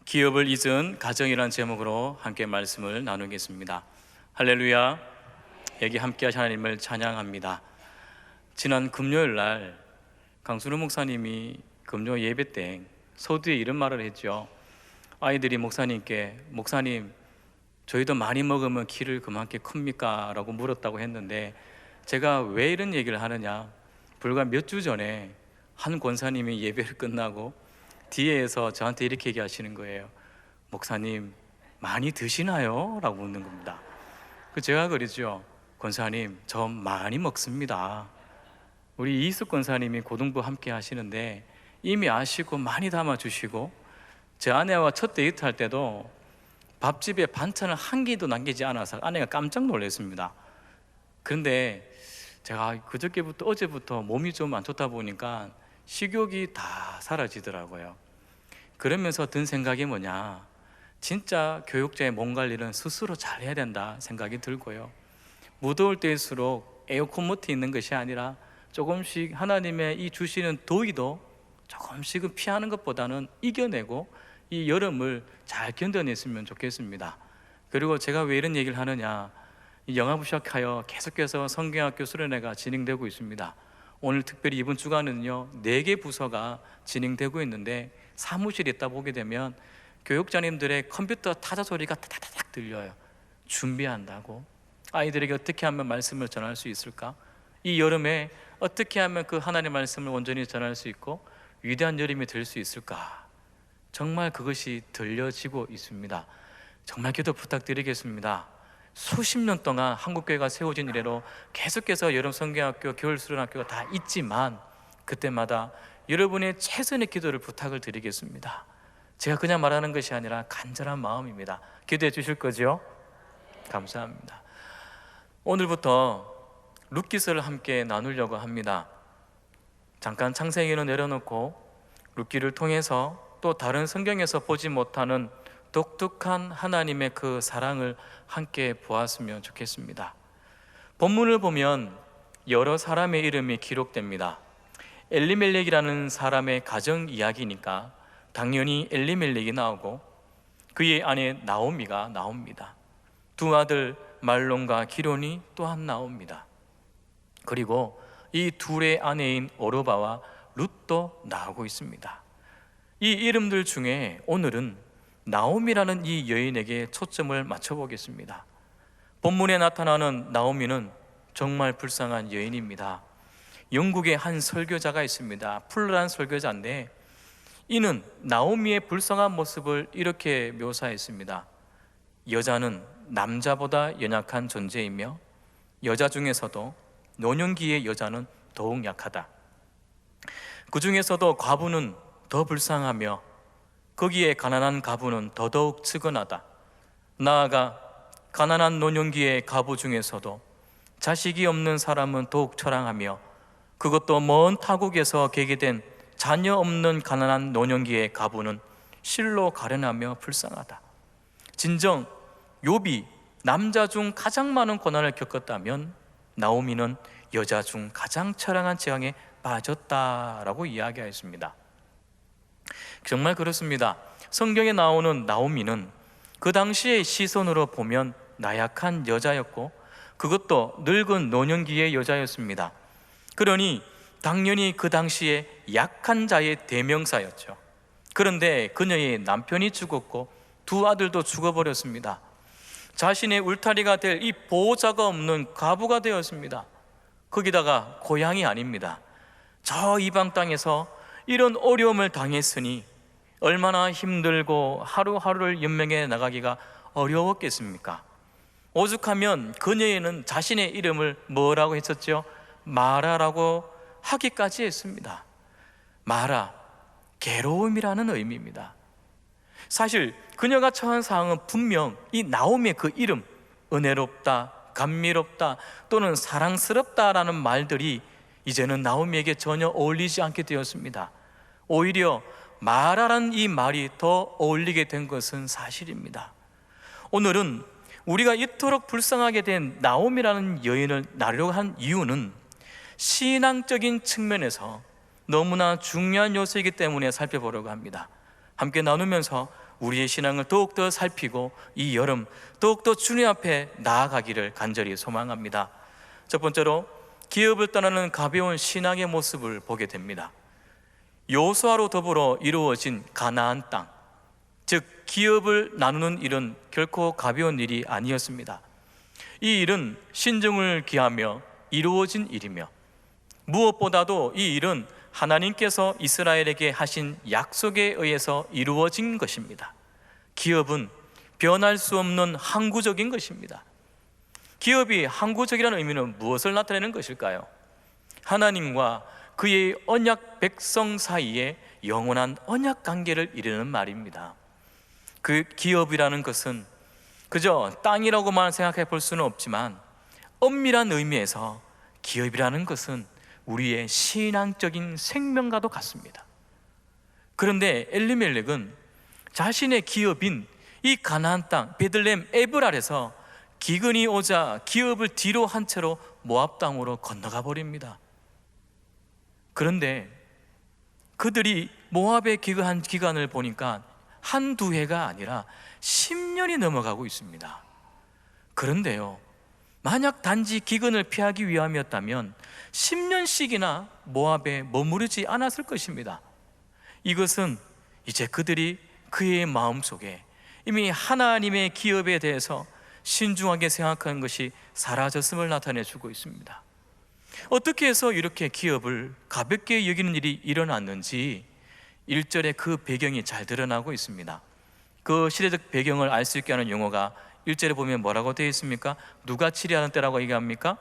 기업을 잊은 가정이라는 제목으로 함께 말씀을 나누겠습니다. 할렐루야. 여기 함께 하신 하나님을 찬양합니다. 지난 금요일 날 강순우 목사님이 금요 예배 때 서두에 이런 말을 했죠. 아이들이 목사님께 목사님 저희도 많이 먹으면 키를 그만큼 큽니까? 라고 물었다고 했는데 제가 왜 이런 얘기를 하느냐, 불과 몇 주 전에 한 권사님이 예배를 끝나고 뒤에서 저한테 이렇게 얘기하시는 거예요. 목사님 많이 드시나요? 라고 묻는 겁니다. 제가 그러죠. 권사님 저 많이 먹습니다. 우리 이희숙 권사님이 고등부 함께 하시는데 이미 아시고 많이 담아주시고, 제 아내와 첫 데이트 할 때도 밥집에 반찬을 한 개도 남기지 않아서 아내가 깜짝 놀랐습니다. 그런데 제가 그저께부터 어제부터 몸이 좀 안 좋다 보니까 식욕이 다 사라지더라고요. 그러면서 든 생각이 뭐냐, 진짜 교육자의 몸 관리는 스스로 잘 해야 된다 생각이 들고요. 무더울 때일수록 에어컨 밑에 있는 것이 아니라 조금씩 하나님의 이 주시는 더위도 조금씩은 피하는 것보다는 이겨내고 이 여름을 잘 견뎌냈으면 좋겠습니다. 그리고 제가 왜 이런 얘기를 하느냐, 이 영화부시작하여 계속해서 성경학교 수련회가 진행되고 있습니다. 오늘 특별히 이번 주간은요 4개 부서가 진행되고 있는데 사무실에 있다 보게 되면 교육자님들의 컴퓨터 타자 소리가 타다닥 들려요. 준비한다고 아이들에게 어떻게 하면 말씀을 전할 수 있을까? 이 여름에 어떻게 하면 그 하나님의 말씀을 온전히 전할 수 있고 위대한 여름이 될 수 있을까? 정말 그것이 들려지고 있습니다. 정말 기도 부탁드리겠습니다. 수십 년 동안 한국교회가 세워진 이래로 계속해서 여름 성경학교, 겨울 수련학교가 다 있지만 그때마다 여러분의 최선의 기도를 부탁을 드리겠습니다. 제가 그냥 말하는 것이 아니라 간절한 마음입니다. 기도해 주실 거죠? 감사합니다. 오늘부터 룻기서를 함께 나누려고 합니다. 잠깐 창세기는 내려놓고 룻기를 통해서 또 다른 성경에서 보지 못하는 독특한 하나님의 그 사랑을 함께 보았으면 좋겠습니다. 본문을 보면 여러 사람의 이름이 기록됩니다. 엘리멜렉이라는 사람의 가정 이야기니까 당연히 엘리멜렉이 나오고 그의 아내 나오미가 나옵니다. 두 아들 말론과 기론이 또한 나옵니다. 그리고 이 둘의 아내인 오르바와 룻도 나오고 있습니다. 이 이름들 중에 오늘은 나오미라는 이 여인에게 초점을 맞춰보겠습니다. 본문에 나타나는 나오미는 정말 불쌍한 여인입니다. 영국의 한 설교자가 있습니다. 풀러란 설교자인데 이는 나오미의 불쌍한 모습을 이렇게 묘사했습니다. 여자는 남자보다 연약한 존재이며 여자 중에서도 노년기의 여자는 더욱 약하다. 그 중에서도 과부는 더 불쌍하며 거기에 가난한 가부는 더더욱 측은하다. 나아가 가난한 노년기의 가부 중에서도 자식이 없는 사람은 더욱 처량하며 그것도 먼 타국에서 계기된 자녀 없는 가난한 노년기의 가부는 실로 가련하며 불쌍하다. 진정 욥이 남자 중 가장 많은 고난을 겪었다면 나오미는 여자 중 가장 처량한 재앙에 빠졌다라고 이야기하였습니다. 정말 그렇습니다. 성경에 나오는 나오미는 그 당시의 시선으로 보면 나약한 여자였고 그것도 늙은 노년기의 여자였습니다. 그러니 당연히 그 당시에 약한 자의 대명사였죠. 그런데 그녀의 남편이 죽었고 두 아들도 죽어버렸습니다. 자신의 울타리가 될 이 보호자가 없는 과부가 되었습니다. 거기다가 고향이 아닙니다. 저 이방 땅에서 이런 어려움을 당했으니 얼마나 힘들고 하루하루를 연명해 나가기가 어려웠겠습니까? 오죽하면 그녀에는 자신의 이름을 뭐라고 했었죠? 마라라고 하기까지 했습니다. 마라, 괴로움이라는 의미입니다. 사실 그녀가 처한 상황은 분명 이 나오미의 그 이름, 은혜롭다, 감미롭다 또는 사랑스럽다라는 말들이 이제는 나오미에게 전혀 어울리지 않게 되었습니다. 오히려 마라라는 이 말이 더 어울리게 된 것은 사실입니다. 오늘은 우리가 이토록 불쌍하게 된 나오미라는 여인을 나르려고 한 이유는 신앙적인 측면에서 너무나 중요한 요소이기 때문에 살펴보려고 합니다. 함께 나누면서 우리의 신앙을 더욱더 살피고 이 여름 더욱더 주님 앞에 나아가기를 간절히 소망합니다. 첫 번째로 기업을 떠나는 가벼운 신앙의 모습을 보게 됩니다. 여호수아로 더불어 이루어진 가나안 땅, 즉 기업을 나누는 일은 결코 가벼운 일이 아니었습니다. 이 일은 신중을 기하며 이루어진 일이며, 무엇보다도 이 일은 하나님께서 이스라엘에게 하신 약속에 의해서 이루어진 것입니다. 기업은 변할 수 없는 항구적인 것입니다. 기업이 항구적이라는 의미는 무엇을 나타내는 것일까요? 하나님과 그의 언약 백성 사이에 영원한 언약 관계를 이루는 말입니다. 그 기업이라는 것은 그저 땅이라고만 생각해 볼 수는 없지만, 엄밀한 의미에서 기업이라는 것은 우리의 신앙적인 생명과도 같습니다. 그런데 엘리멜렉은 자신의 기업인 이 가나안 땅 베들레헴 에브랄에서 기근이 오자 기업을 뒤로 한 채로 모압 땅으로 건너가 버립니다. 그런데 그들이 모압에 기근한 기간을 보니까 한두 해가 아니라 10년이 넘어가고 있습니다. 그런데요, 만약 단지 기근을 피하기 위함이었다면 10년씩이나 모압에 머무르지 않았을 것입니다. 이것은 이제 그들이 그의 마음속에 이미 하나님의 기업에 대해서 신중하게 생각하는 것이 사라졌음을 나타내 주고 있습니다. 어떻게 해서 이렇게 기업을 가볍게 여기는 일이 일어났는지 1절에 그 배경이 잘 드러나고 있습니다. 그 시대적 배경을 알 수 있게 하는 용어가 1절에 보면 뭐라고 되어 있습니까? 누가 치리하는 때라고 얘기합니까?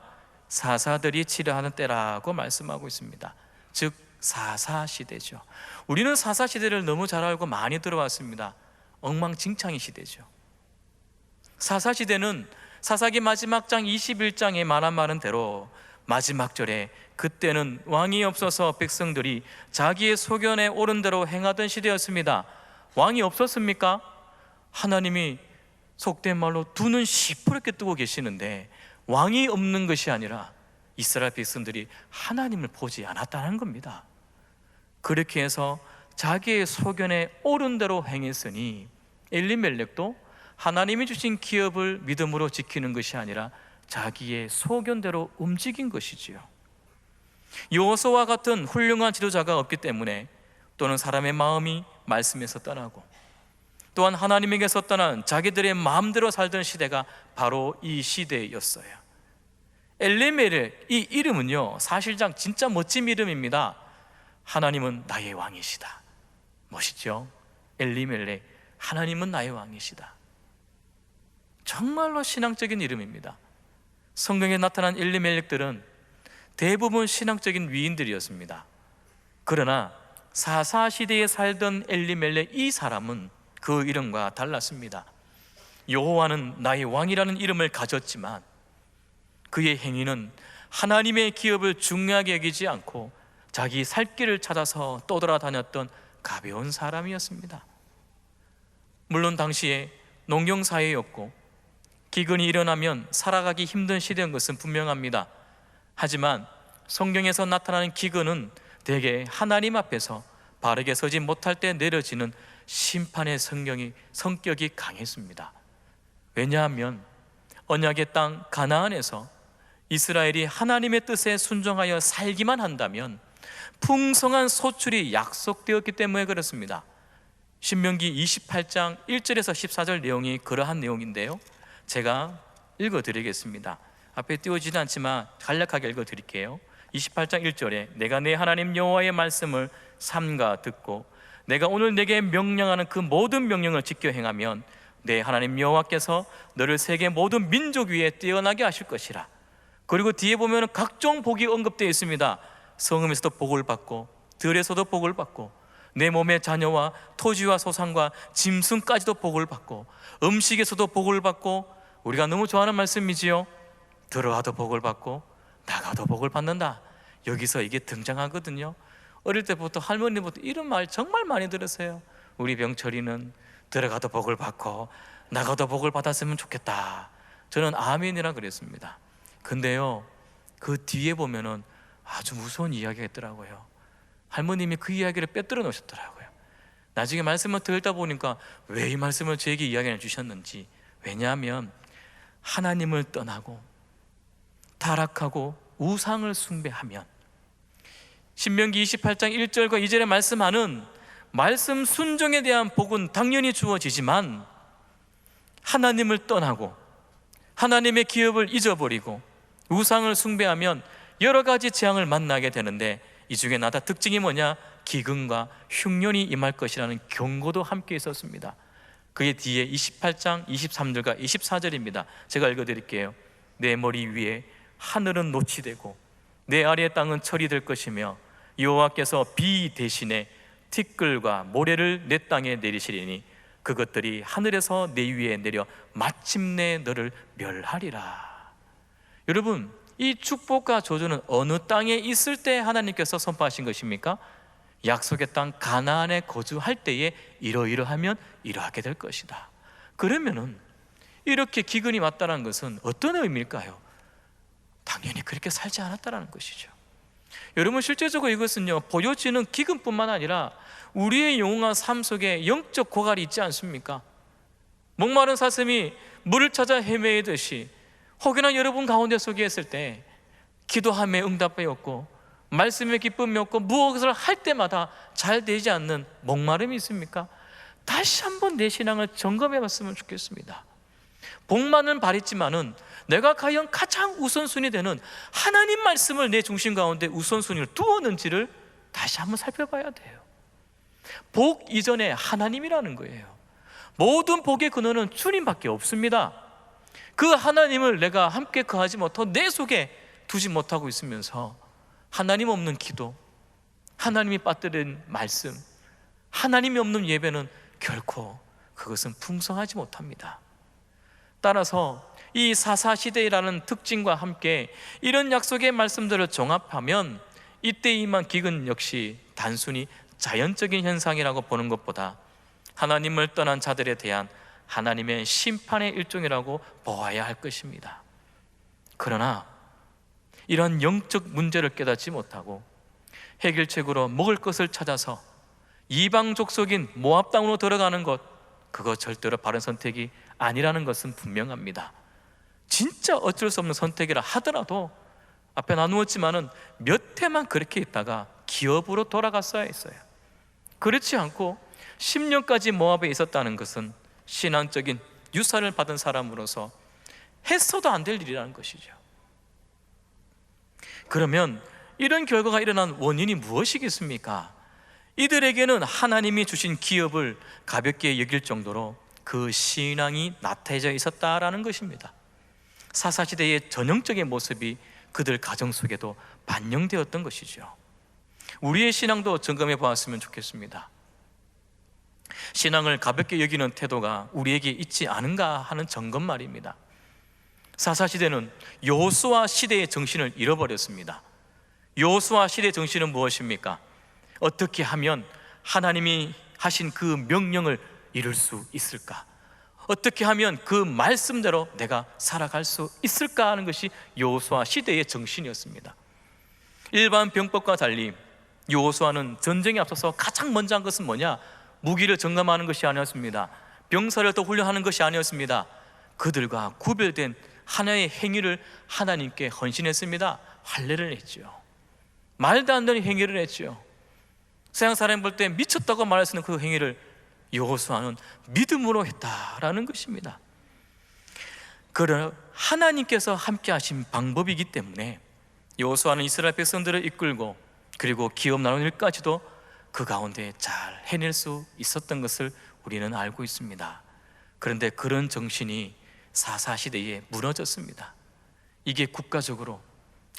사사들이 치리하는 때라고 말씀하고 있습니다. 즉 사사시대죠. 우리는 사사시대를 너무 잘 알고 많이 들어왔습니다. 엉망진창의 시대죠. 사사시대는 사사기 마지막 장 21장에 말한 말은 대로 마지막 절에 그때는 왕이 없어서 백성들이 자기의 소견에 옳은 대로 행하던 시대였습니다. 왕이 없었습니까? 하나님이 속된 말로 두 눈 시퍼렇게 뜨고 계시는데 왕이 없는 것이 아니라 이스라엘 백성들이 하나님을 보지 않았다는 겁니다. 그렇게 해서 자기의 소견에 옳은 대로 행했으니 엘리멜렉도 하나님이 주신 기업을 믿음으로 지키는 것이 아니라 자기의 소견대로 움직인 것이지요. 여호수아와 같은 훌륭한 지도자가 없기 때문에, 또는 사람의 마음이 말씀에서 떠나고 또한 하나님에게서 떠난 자기들의 마음대로 살던 시대가 바로 이 시대였어요. 엘리멜렉, 이 이름은요 사실상 진짜 멋진 이름입니다. 하나님은 나의 왕이시다. 멋있죠? 엘리멜렉, 하나님은 나의 왕이시다. 정말로 신앙적인 이름입니다. 성경에 나타난 엘리멜렉들은 대부분 신앙적인 위인들이었습니다. 그러나 사사시대에 살던 엘리멜렉, 이 사람은 그 이름과 달랐습니다. 여호와는 나의 왕이라는 이름을 가졌지만 그의 행위는 하나님의 기업을 중요하게 여기지 않고 자기 살 길을 찾아서 떠돌아다녔던 가벼운 사람이었습니다. 물론 당시에 농경사회였고 기근이 일어나면 살아가기 힘든 시대인 것은 분명합니다. 하지만 성경에서 나타나는 기근은 대개 하나님 앞에서 바르게 서지 못할 때 내려지는 심판의 성격이 강했습니다. 왜냐하면 언약의 땅 가나안에서 이스라엘이 하나님의 뜻에 순종하여 살기만 한다면 풍성한 소출이 약속되었기 때문에 그렇습니다. 신명기 28장 1절에서 14절 내용이 그러한 내용인데요, 제가 읽어드리겠습니다. 앞에 띄워지지 않지만 간략하게 읽어드릴게요. 28장 1절에 내가 내 하나님 여호와의 말씀을 삼가 듣고 내가 오늘 내게 명령하는 그 모든 명령을 지켜 행하면 내 하나님 여호와께서 너를 세계 모든 민족 위에 뛰어나게 하실 것이라. 그리고 뒤에 보면 각종 복이 언급되어 있습니다. 성읍에서도 복을 받고 들에서도 복을 받고 내 몸의 자녀와 토지와 소산과 짐승까지도 복을 받고 음식에서도 복을 받고, 우리가 너무 좋아하는 말씀이지요. 들어와도 복을 받고 나가도 복을 받는다. 여기서 이게 등장하거든요. 어릴 때부터 할머니부터 이런 말 정말 많이 들으세요. 우리 병철이는 들어가도 복을 받고 나가도 복을 받았으면 좋겠다. 저는 아멘이라 그랬습니다. 근데요, 그 뒤에 보면은 아주 무서운 이야기가 있더라고요. 할머님이 그 이야기를 빼뜨려 놓으셨더라고요. 나중에 말씀을 들다 보니까 왜 이 말씀을 저에게 이야기해 주셨는지, 왜냐하면 하나님을 떠나고 타락하고 우상을 숭배하면, 신명기 28장 1절과 2절에 말씀하는 말씀 순종에 대한 복은 당연히 주어지지만, 하나님을 떠나고 하나님의 기업을 잊어버리고 우상을 숭배하면 여러 가지 재앙을 만나게 되는데, 이 중에 나다 특징이 뭐냐? 기근과 흉년이 임할 것이라는 경고도 함께 있었습니다. 그게 뒤에 28장 23절과 24절입니다. 제가 읽어드릴게요. 내 머리 위에 하늘은 노치 되고 내 아래 땅은 철이 될 것이며, 여호와께서 비 대신에 티끌과 모래를 내 땅에 내리시리니 그것들이 하늘에서 내 위에 내려 마침내 너를 멸하리라. 여러분, 이 축복과 저주는 어느 땅에 있을 때 하나님께서 선포하신 것입니까? 약속의 땅 가나안에 거주할 때에 이러이러하면 이러하게 될 것이다. 그러면은 이렇게 기근이 왔다는 것은 어떤 의미일까요? 당연히 그렇게 살지 않았다는 것이죠. 여러분, 실제적으로 이것은요, 보여지는 기근뿐만 아니라 우리의 영원한 삶 속에 영적 고갈이 있지 않습니까? 목마른 사슴이 물을 찾아 헤매듯이 혹여나 여러분 가운데 속에 있을 때 기도함에 응답이 없고 말씀의 기쁨이 없고 무엇을 할 때마다 잘 되지 않는 목마름이 있습니까? 다시 한번 내 신앙을 점검해 봤으면 좋겠습니다. 복만은 바랬지만은 내가 과연 가장 우선순위 되는 하나님 말씀을 내 중심 가운데 우선순위를 두었는지를 다시 한번 살펴봐야 돼요. 복 이전에 하나님이라는 거예요. 모든 복의 근원은 주님밖에 없습니다. 그 하나님을 내가 함께 거하지 못하고 내 속에 두지 못하고 있으면서 하나님 없는 기도, 하나님이 빠뜨린 말씀, 하나님이 없는 예배는 결코 그것은 풍성하지 못합니다. 따라서 이 사사시대라는 특징과 함께 이런 약속의 말씀들을 종합하면 이때 임한 기근 역시 단순히 자연적인 현상이라고 보는 것보다 하나님을 떠난 자들에 대한 하나님의 심판의 일종이라고 보아야 할 것입니다. 그러나 이런 영적 문제를 깨닫지 못하고 해결책으로 먹을 것을 찾아서 이방 족속인 모압 땅으로 들어가는 것, 그거 절대로 바른 선택이 아니라는 것은 분명합니다. 진짜 어쩔 수 없는 선택이라 하더라도 앞에 나누었지만은 몇 해만 그렇게 있다가 기업으로 돌아갔어야 했어요. 그렇지 않고 10년까지 모압에 있었다는 것은 신앙적인 유산을 받은 사람으로서 했어도 안 될 일이라는 것이죠. 그러면 이런 결과가 일어난 원인이 무엇이겠습니까? 이들에게는 하나님이 주신 기업을 가볍게 여길 정도로 그 신앙이 나태해져 있었다라는 것입니다. 사사시대의 전형적인 모습이 그들 가정 속에도 반영되었던 것이죠. 우리의 신앙도 점검해 보았으면 좋겠습니다. 신앙을 가볍게 여기는 태도가 우리에게 있지 않은가 하는 점검 말입니다. 사사시대는 여호수아 시대의 정신을 잃어버렸습니다. 여호수아 시대의 정신은 무엇입니까? 어떻게 하면 하나님이 하신 그 명령을 이룰 수 있을까? 어떻게 하면 그 말씀대로 내가 살아갈 수 있을까 하는 것이 여호수아 시대의 정신이었습니다. 일반 병법과 달리 여호수아는 전쟁에 앞서서 가장 먼저 한 것은 뭐냐? 무기를 점검하는 것이 아니었습니다. 병사를 더 훈련하는 것이 아니었습니다. 그들과 구별된 하나의 행위를 하나님께 헌신했습니다. 할례를 했죠. 말도 안 되는 행위를 했죠. 세상 사람 볼 때 미쳤다고 말할 수 있는 그 행위를 여호수아는 믿음으로 했다라는 것입니다. 그러나 하나님께서 함께 하신 방법이기 때문에 여호수아는 이스라엘 백성들을 이끌고 그리고 기업 나누는 일까지도 그 가운데 잘 해낼 수 있었던 것을 우리는 알고 있습니다. 그런데 그런 정신이 사사시대에 무너졌습니다. 이게 국가적으로,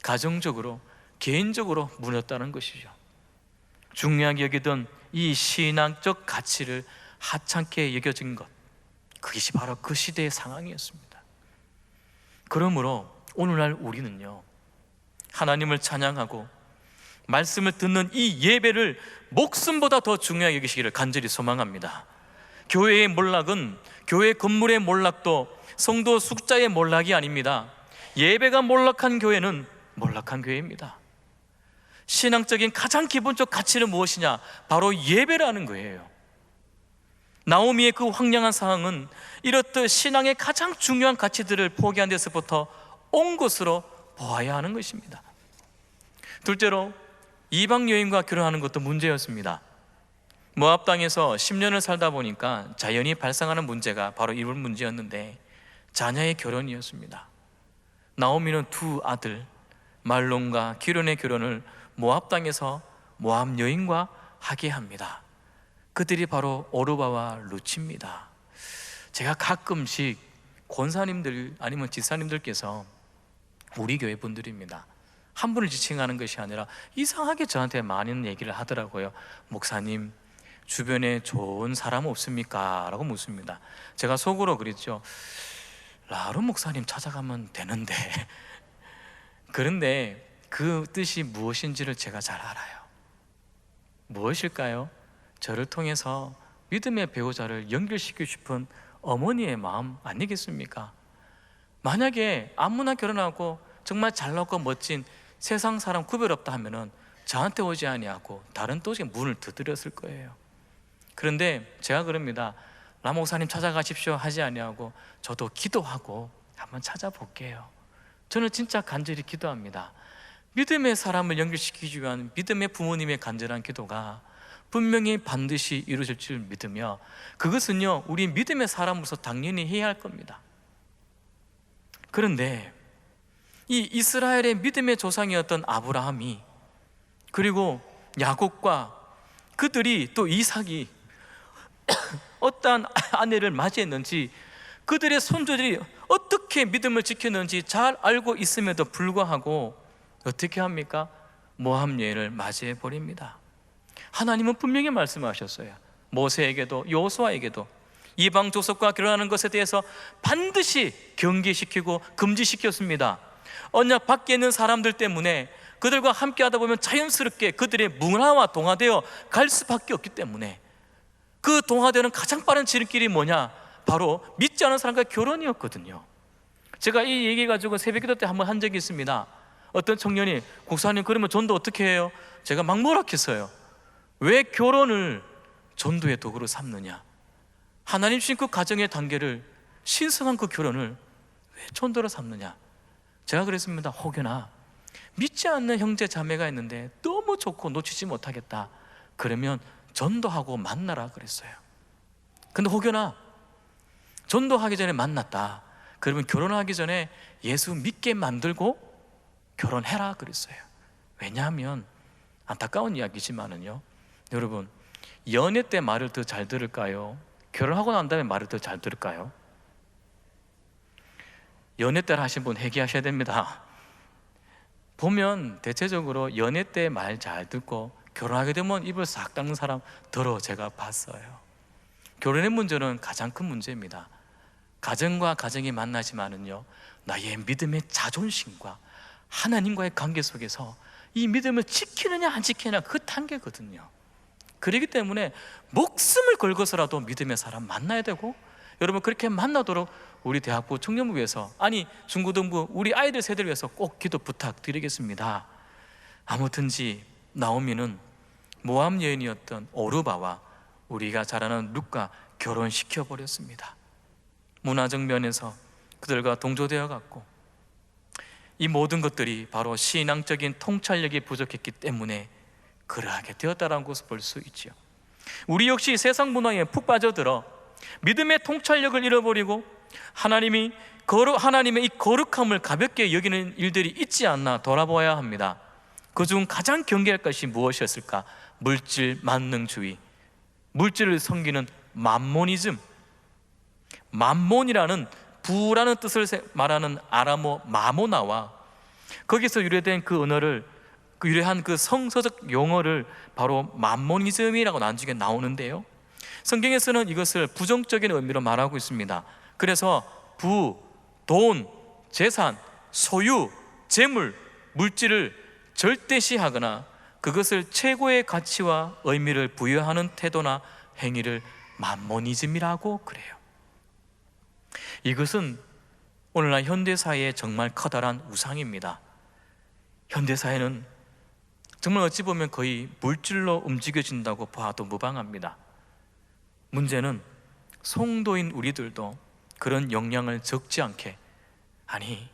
가정적으로, 개인적으로 무너졌다는 것이죠. 중요하게 여기던 이 신앙적 가치를 하찮게 여겨진 것, 그것이 바로 그 시대의 상황이었습니다. 그러므로 오늘날 우리는요, 하나님을 찬양하고 말씀을 듣는 이 예배를 목숨보다 더 중요하게 여기시기를 간절히 소망합니다. 교회의 몰락은, 교회 건물의 몰락도 성도 숫자의 몰락이 아닙니다. 예배가 몰락한 교회는 몰락한 교회입니다. 신앙적인 가장 기본적 가치는 무엇이냐? 바로 예배라는 거예요. 나오미의 그 황량한 상황은 이렇듯 신앙의 가장 중요한 가치들을 포기한 데서부터 온 것으로 보아야 하는 것입니다. 둘째로 이방 여인과 결혼하는 것도 문제였습니다. 모압 땅에서 10년을 살다 보니까 자연히 발생하는 문제가 바로 이런 문제였는데, 자녀의 결혼이었습니다. 나오미는 두 아들 말론과 기론의 결혼을 모압 땅에서 모압 여인과 하게 합니다. 그들이 바로 오르바와 루치입니다. 제가 가끔씩 권사님들 아니면 지사님들께서, 우리 교회 분들입니다, 한 분을 지칭하는 것이 아니라 이상하게 저한테 많은 얘기를 하더라고요. 목사님, 주변에 좋은 사람 없습니까? 라고 묻습니다. 제가 속으로 그랬죠. 라로 목사님 찾아가면 되는데. 그런데 그 뜻이 무엇인지를 제가 잘 알아요. 무엇일까요? 저를 통해서 믿음의 배우자를 연결시키고 싶은 어머니의 마음 아니겠습니까? 만약에 아무나 결혼하고 정말 잘나고 멋진 세상 사람 구별 없다 하면은 저한테 오지 아니하고 다른 또에 문을 두드렸을 거예요. 그런데 제가 그럽니다. 라 목사님 찾아가십시오 하지 아니하고 저도 기도하고 한번 찾아볼게요. 저는 진짜 간절히 기도합니다. 믿음의 사람을 연결시키기 위한 믿음의 부모님의 간절한 기도가 분명히 반드시 이루어질 줄 믿으며, 그것은요 우리 믿음의 사람으로서 당연히 해야 할 겁니다. 그런데 이 이스라엘의 믿음의 조상이었던 아브라함이, 그리고 야곱과 그들이 또 이삭이 어떠한 아내를 맞이했는지, 그들의 손주들이 어떻게 믿음을 지켰는지 잘 알고 있음에도 불구하고 어떻게 합니까? 모압 여인을 맞이해 버립니다. 하나님은 분명히 말씀하셨어요. 모세에게도 여호수아에게도 이방 족속과 결혼하는 것에 대해서 반드시 경계시키고 금지시켰습니다. 언약 밖에 있는 사람들 때문에 그들과 함께 하다 보면 자연스럽게 그들의 문화와 동화되어 갈 수밖에 없기 때문에, 그 동화되는 가장 빠른 지름길이 뭐냐? 바로 믿지 않은 사람과 결혼이었거든요. 제가 이 얘기 가지고 새벽기도 때 한번 한 적이 있습니다. 어떤 청년이, 국사님 그러면 전도 어떻게 해요? 제가 막 뭐라했어요. 왜 결혼을 전도의 도구로 삼느냐? 하나님 주신 그 가정의 단계를, 신성한 그 결혼을 왜 전도로 삼느냐? 제가 그랬습니다. 혹여나 믿지 않는 형제 자매가 있는데 너무 좋고 놓치지 못하겠다, 그러면 전도하고 만나라 그랬어요. 근데 혹여나 전도하기 전에 만났다, 그러면 결혼하기 전에 예수 믿게 만들고 결혼해라 그랬어요. 왜냐하면 안타까운 이야기지만은요, 여러분, 연애 때 말을 더 잘 들을까요? 결혼하고 난 다음에 말을 더 잘 들을까요? 연애 때를 하신 분 회개하셔야 됩니다. 보면 대체적으로 연애 때 말 잘 듣고 결혼하게 되면 입을 싹 닦는 사람 더러 제가 봤어요. 결혼의 문제는 가장 큰 문제입니다. 가정과 가정이 만나지만은요, 나의 믿음의 자존심과 하나님과의 관계 속에서 이 믿음을 지키느냐 안 지키느냐, 그 단계거든요. 그렇기 때문에 목숨을 걸고서라도 믿음의 사람 만나야 되고, 여러분 그렇게 만나도록 우리 대학부 청년부에서, 아니 중고등부 우리 아이들 세대를 위해서 꼭 기도 부탁드리겠습니다. 아무튼지 나오미는 모압 여인이었던 오르바와 우리가 잘 아는 룻과 결혼시켜 버렸습니다. 문화적 면에서 그들과 동조되어 갔고, 이 모든 것들이 바로 신앙적인 통찰력이 부족했기 때문에 그러하게 되었다는 것을 볼 수 있죠. 우리 역시 세상 문화에 푹 빠져들어 믿음의 통찰력을 잃어버리고 하나님의 이 거룩함을 가볍게 여기는 일들이 있지 않나 돌아보아야 합니다. 그중 가장 경계할 것이 무엇이었을까? 물질 만능주의, 물질을 섬기는 맘모니즘. 맘몬이라는 부라는 뜻을 말하는 아람어 마모나와 거기서 유래된 그 언어를, 그 유래한 그 성서적 용어를 바로 맘모니즘이라고 나중에 나오는데요, 성경에서는 이것을 부정적인 의미로 말하고 있습니다. 그래서 부, 돈, 재산, 소유, 재물, 물질을 절대시하거나 그것을 최고의 가치와 의미를 부여하는 태도나 행위를 맘모니즘이라고 그래요. 이것은 오늘날 현대사회의 정말 커다란 우상입니다. 현대사회는 정말 어찌 보면 거의 물질로 움직여진다고 봐도 무방합니다. 문제는 성도인 우리들도 그런 영향을 적지 않게, 아니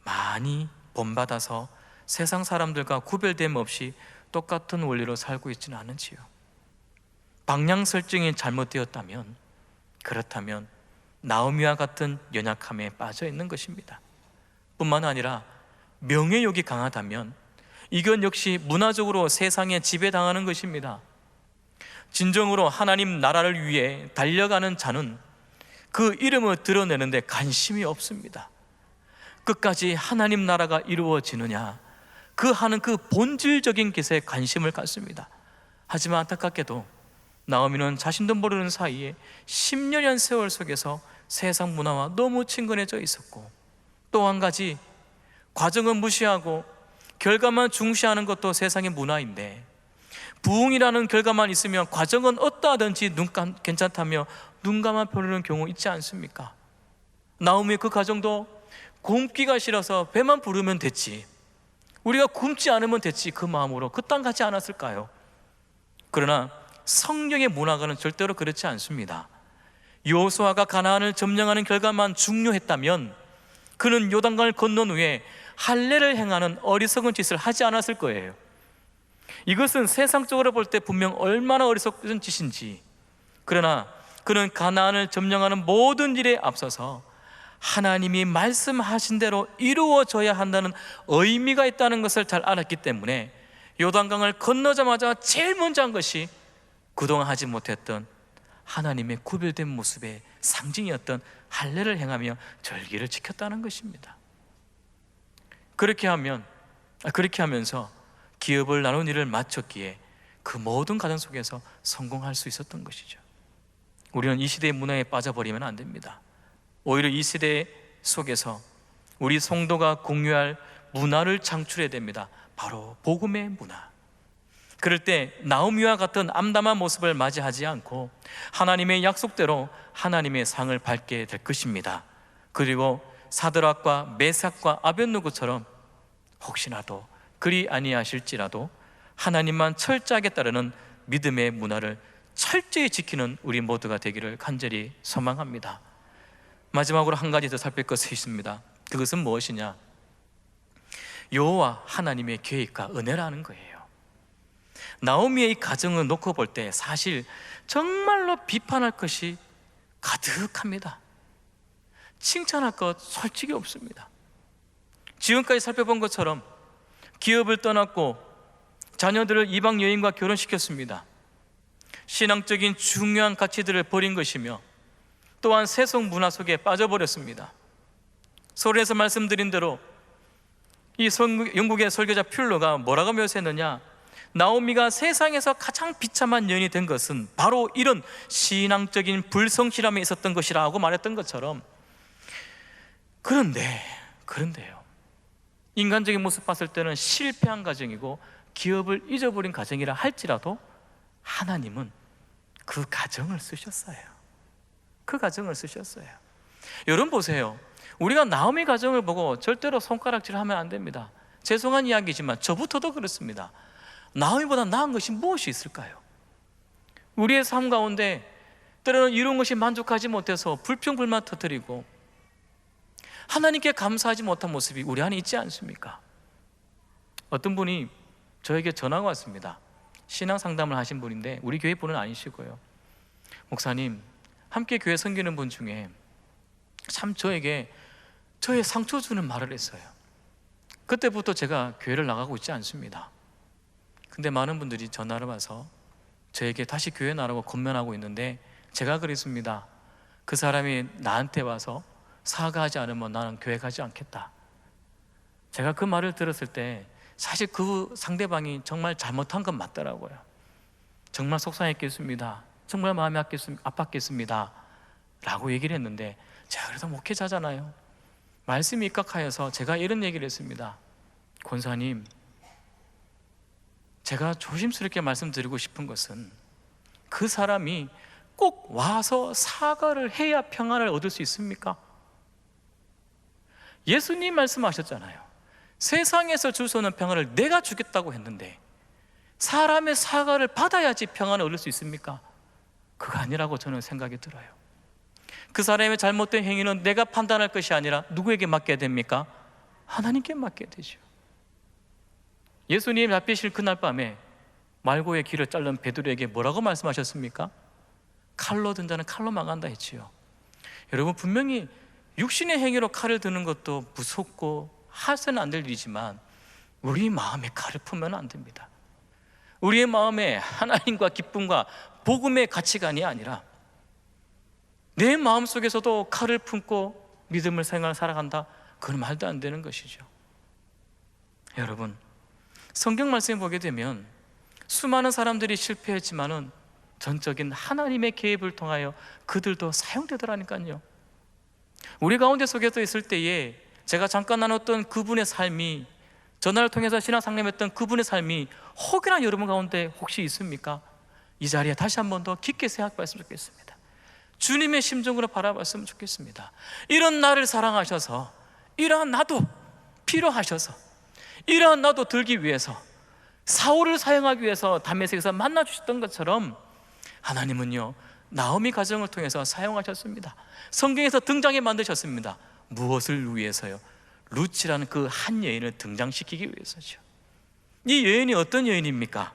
많이 본받아서 세상 사람들과 구별됨 없이 똑같은 원리로 살고 있지는 않은지요? 방향 설정이 잘못되었다면, 그렇다면 나오미와 같은 연약함에 빠져 있는 것입니다. 뿐만 아니라 명예욕이 강하다면 이건 역시 문화적으로 세상에 지배당하는 것입니다. 진정으로 하나님 나라를 위해 달려가는 자는 그 이름을 드러내는데 관심이 없습니다. 끝까지 하나님 나라가 이루어지느냐, 그 하는 그 본질적인 것에 관심을 갖습니다. 하지만 안타깝게도 나오미는 자신도 모르는 사이에 10년의 세월 속에서 세상 문화와 너무 친근해져 있었고, 또 한 가지 과정은 무시하고 결과만 중시하는 것도 세상의 문화인데, 부흥이라는 결과만 있으면 과정은 어떠하든지 괜찮다며 눈 감아 버리는 경우 있지 않습니까? 나오미의 그 가정도 굶기가 싫어서 배만 부르면 됐지, 우리가 굶지 않으면 됐지, 그 마음으로 그 땅 가지 않았을까요? 그러나 성령의 문화가는 절대로 그렇지 않습니다. 여호수아가 가나안을 점령하는 결과만 중요했다면 그는 요단강을 건넌 후에 할례를 행하는 어리석은 짓을 하지 않았을 거예요. 이것은 세상적으로 볼 때 분명 얼마나 어리석은 짓인지, 그러나 그는 가나안을 점령하는 모든 일에 앞서서 하나님이 말씀하신 대로 이루어져야 한다는 의미가 있다는 것을 잘 알았기 때문에 요단강을 건너자마자 제일 먼저 한 것이 그동안 하지 못했던 하나님의 구별된 모습의 상징이었던 할례를 행하며 절기를 지켰다는 것입니다. 그렇게 하면서 기업을 나눈 일을 마쳤기에 그 모든 과정 속에서 성공할 수 있었던 것이죠. 우리는 이 시대의 문화에 빠져버리면 안 됩니다. 오히려 이 시대 속에서 우리 성도가 공유할 문화를 창출해야 됩니다. 바로 복음의 문화. 그럴 때 나오미와 같은 암담한 모습을 맞이하지 않고 하나님의 약속대로 하나님의 상을 밟게 될 것입니다. 그리고 사드락과 메삭과 아벳느고처럼 혹시나도 그리 아니하실지라도 하나님만 철저하게 따르는 믿음의 문화를 철저히 지키는 우리 모두가 되기를 간절히 소망합니다. 마지막으로 한 가지 더 살필 것이 있습니다. 그것은 무엇이냐? 여호와 하나님의 계획과 은혜라는 거예요. 나오미의 이 가정을 놓고 볼 때 사실 정말로 비판할 것이 가득합니다. 칭찬할 것 솔직히 없습니다. 지금까지 살펴본 것처럼 기업을 떠났고 자녀들을 이방 여인과 결혼시켰습니다. 신앙적인 중요한 가치들을 버린 것이며 또한 세속 문화 속에 빠져버렸습니다. 서론에서 말씀드린 대로 이 영국의 설교자 퓰러가 뭐라고 묘사했느냐, 나오미가 세상에서 가장 비참한 여인이 된 것은 바로 이런 신앙적인 불성실함에 있었던 것이라고 말했던 것처럼, 그런데요, 인간적인 모습 봤을 때는 실패한 가정이고 기업을 잊어버린 가정이라 할지라도 하나님은 그 가정을 쓰셨어요. 그 가정을 쓰셨어요. 여러분 보세요. 우리가 나오미 가정을 보고 절대로 손가락질하면 안 됩니다. 죄송한 이야기지만 저부터도 그렇습니다. 나오미보다 나은 것이 무엇이 있을까요? 우리의 삶 가운데 때로는 이룬 것이 만족하지 못해서 불평불만 터뜨리고 하나님께 감사하지 못한 모습이 우리 안에 있지 않습니까? 어떤 분이 저에게 전화가 왔습니다. 신앙 상담을 하신 분인데 우리 교회 분은 아니시고요. 목사님, 함께 교회 섬기는 분 중에 참 저에게 저의 상처 주는 말을 했어요. 그때부터 제가 교회를 나가고 있지 않습니다. 근데 많은 분들이 전화를 와서 저에게 다시 교회 나라고 권면하고 있는데 제가 그랬습니다. 그 사람이 나한테 와서 사과하지 않으면 나는 교회 가지 않겠다. 제가 그 말을 들었을 때 사실 그 상대방이 정말 잘못한 건 맞더라고요. 정말 속상했겠습니다. 정말 마음이 아팠겠습니다 라고 얘기를 했는데, 제가 그래도 목회자잖아요. 말씀이 입각하여서 제가 이런 얘기를 했습니다. 권사님, 제가 조심스럽게 말씀드리고 싶은 것은 그 사람이 꼭 와서 사과를 해야 평안을 얻을 수 있습니까? 예수님 말씀하셨잖아요. 세상에서 줄 수 없는 평안을 내가 주겠다고 했는데 사람의 사과를 받아야지 평안을 얻을 수 있습니까? 그거 아니라고 저는 생각이 들어요. 그 사람의 잘못된 행위는 내가 판단할 것이 아니라 누구에게 맡겨야 됩니까? 하나님께 맡겨야 되죠. 예수님 잡히실 그날 밤에 말고의 길을 자른 베드로에게 뭐라고 말씀하셨습니까? 칼로 든 자는 칼로 망한다 했지요. 여러분, 분명히 육신의 행위로 칼을 드는 것도 무섭고 해서는 안 될 일이지만 우리 마음에 칼을 품으면 안 됩니다. 우리의 마음에 하나님과 기쁨과 복음의 가치관이 아니라 내 마음속에서도 칼을 품고 믿음을 살아간다? 그건 말도 안 되는 것이죠. 여러분, 성경 말씀을 보게 되면 수많은 사람들이 실패했지만은 전적인 하나님의 개입을 통하여 그들도 사용되더라니까요. 우리 가운데 속에서 있을 때에 제가 잠깐 나눴던 그분의 삶이, 전화를 통해서 신앙 상담했던 그분의 삶이 혹여나 여러분 가운데 혹시 있습니까? 이 자리에 다시 한 번 더 깊게 생각했으면 좋겠습니다. 주님의 심정으로 바라봤으면 좋겠습니다. 이런 나를 사랑하셔서, 이러한 나도 필요하셔서, 이러한 나도 들기 위해서 사울을 사용하기 위해서 다메섹에서 만나주셨던 것처럼 하나님은요, 나오미 가정을 통해서 사용하셨습니다. 성경에서 등장해 만드셨습니다. 무엇을 위해서요? 루치라는 그 한 여인을 등장시키기 위해서죠. 이 여인이 어떤 여인입니까?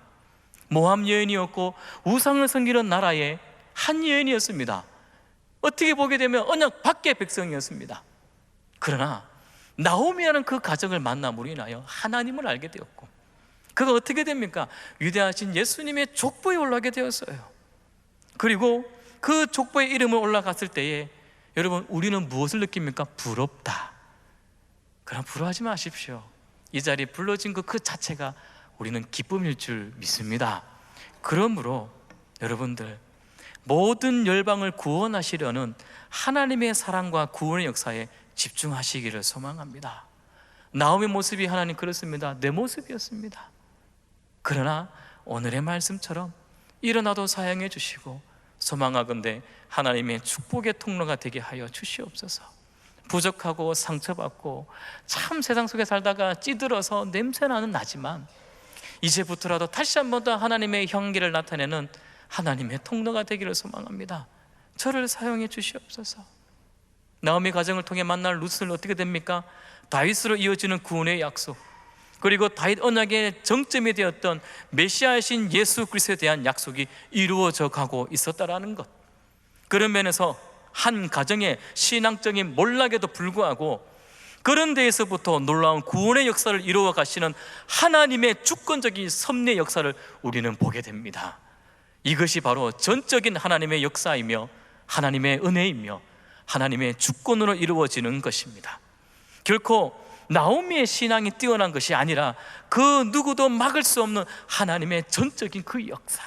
모함 여인이었고 우상을 섬기는 나라의 한 여인이었습니다. 어떻게 보게 되면 언약 밖의 백성이었습니다. 그러나 나오미라는 그 가정을 만남으로 인하여 하나님을 알게 되었고, 그가 어떻게 됩니까? 위대하신 예수님의 족보에 올라가게 되었어요. 그리고 그 족보의 이름을 올라갔을 때에 여러분, 우리는 무엇을 느낍니까? 부럽다. 그럼 부러워하지 마십시오. 이 자리에 불러진 그 자체가 우리는 기쁨일 줄 믿습니다. 그러므로 여러분들, 모든 열방을 구원하시려는 하나님의 사랑과 구원의 역사에 집중하시기를 소망합니다. 나오미의 모습이 하나님 그렇습니다. 내 모습이었습니다. 그러나 오늘의 말씀처럼 일어나도 사용해 주시고 소망하건대 하나님의 축복의 통로가 되게 하여 주시옵소서. 부족하고 상처받고 참 세상 속에 살다가 찌들어서 냄새나는 나지만 이제부터라도 다시 한 번 더 하나님의 향기를 나타내는 하나님의 통로가 되기를 소망합니다. 저를 사용해 주시옵소서. 나오미 가정을 통해 만날 룻은 어떻게 됩니까? 다윗으로 이어지는 구원의 약속, 그리고 다윗 언약의 정점이 되었던 메시아이신 예수 그리스도에 대한 약속이 이루어져 가고 있었다라는 것. 그런 면에서 한 가정의 신앙적인 몰락에도 불구하고 그런 데에서부터 놀라운 구원의 역사를 이루어 가시는 하나님의 주권적인 섭리의 역사를 우리는 보게 됩니다. 이것이 바로 전적인 하나님의 역사이며 하나님의 은혜이며 하나님의 주권으로 이루어지는 것입니다. 결코 나오미의 신앙이 뛰어난 것이 아니라 그 누구도 막을 수 없는 하나님의 전적인 그 역사.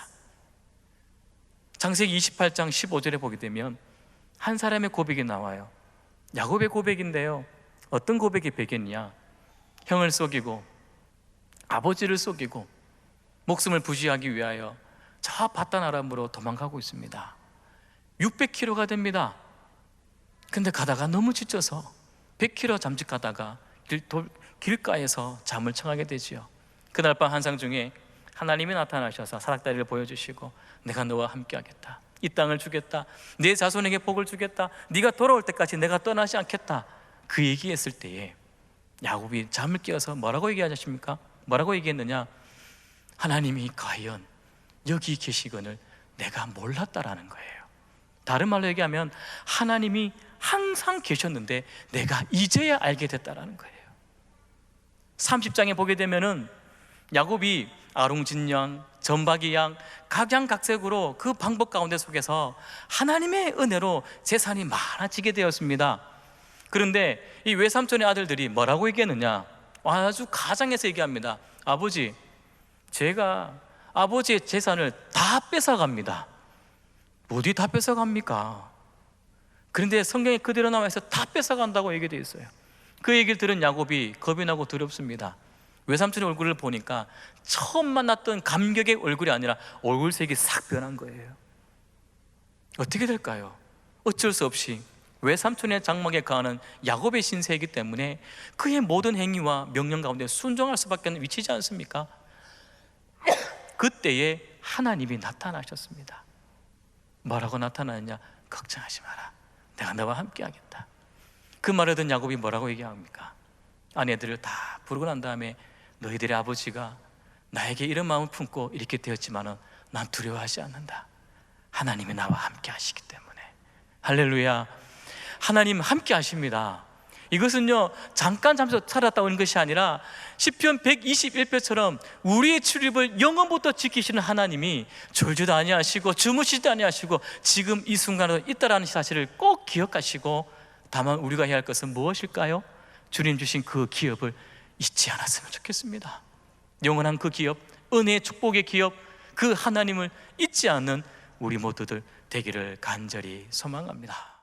창세기 28장 15절에 보게 되면 한 사람의 고백이 나와요. 야곱의 고백인데요, 어떤 고백이 배경이냐? 형을 속이고 아버지를 속이고 목숨을 부지하기 위하여 저 바단 아람으로 도망가고 있습니다. 600km가 됩니다. 근데 가다가 너무 지쳐서 100km 잠식하다가 길가에서 잠을 청하게 되지요. 그날 밤 환상 중에 하나님이 나타나셔서 사닥다리를 보여주시고 내가 너와 함께 하겠다, 이 땅을 주겠다, 내 자손에게 복을 주겠다, 네가 돌아올 때까지 내가 떠나지 않겠다, 그 얘기했을 때에 야곱이 잠을 깨어서 뭐라고 얘기하셨습니까? 뭐라고 얘기했느냐? 하나님이 과연 여기 계시거늘 내가 몰랐다라는 거예요. 다른 말로 얘기하면 하나님이 항상 계셨는데 내가 이제야 알게 됐다라는 거예요. 30장에 보게 되면은 야곱이 아롱진 양, 전박이 양, 각양각색으로 그 방법 가운데 속에서 하나님의 은혜로 재산이 많아지게 되었습니다. 그런데 이 외삼촌의 아들들이 뭐라고 얘기했느냐? 아주 가장해서 얘기합니다. 아버지, 제가 아버지의 재산을 다 뺏어갑니다. 어디 다 뺏어갑니까? 그런데 성경에 그대로 나와 있어 다 뺏어간다고 얘기되어 있어요. 그 얘기를 들은 야곱이 겁이 나고 두렵습니다. 외삼촌의 얼굴을 보니까 처음 만났던 감격의 얼굴이 아니라 얼굴색이 싹 변한 거예요. 어떻게 될까요? 어쩔 수 없이 외삼촌의 장막에 가는 야곱의 신세이기 때문에 그의 모든 행위와 명령 가운데 순종할 수밖에 위치지 않습니까? 그때에 하나님이 나타나셨습니다. 뭐라고 나타나느냐? 걱정하지 마라, 내가 너와 함께 하겠다. 그 말을 듣는 야곱이 뭐라고 얘기합니까? 아내들을 다 부르고 난 다음에 너희들의 아버지가 나에게 이런 마음을 품고 이렇게 되었지만은 난 두려워하지 않는다. 하나님이 나와 함께 하시기 때문에. 할렐루야. 하나님 함께 하십니다. 이것은요 잠깐 잠시 살았다 오는 것이 아니라 시편 121편처럼 우리의 출입을 영원부터 지키시는 하나님이 졸지도 아니하시고 주무시지도 아니하시고 지금 이 순간에도 있다라는 사실을 꼭 기억하시고, 다만 우리가 해야 할 것은 무엇일까요? 주님 주신 그 기업을 잊지 않았으면 좋겠습니다. 영원한 그 기업, 은혜의 축복의 기업, 그 하나님을 잊지 않는 우리 모두들 되기를 간절히 소망합니다.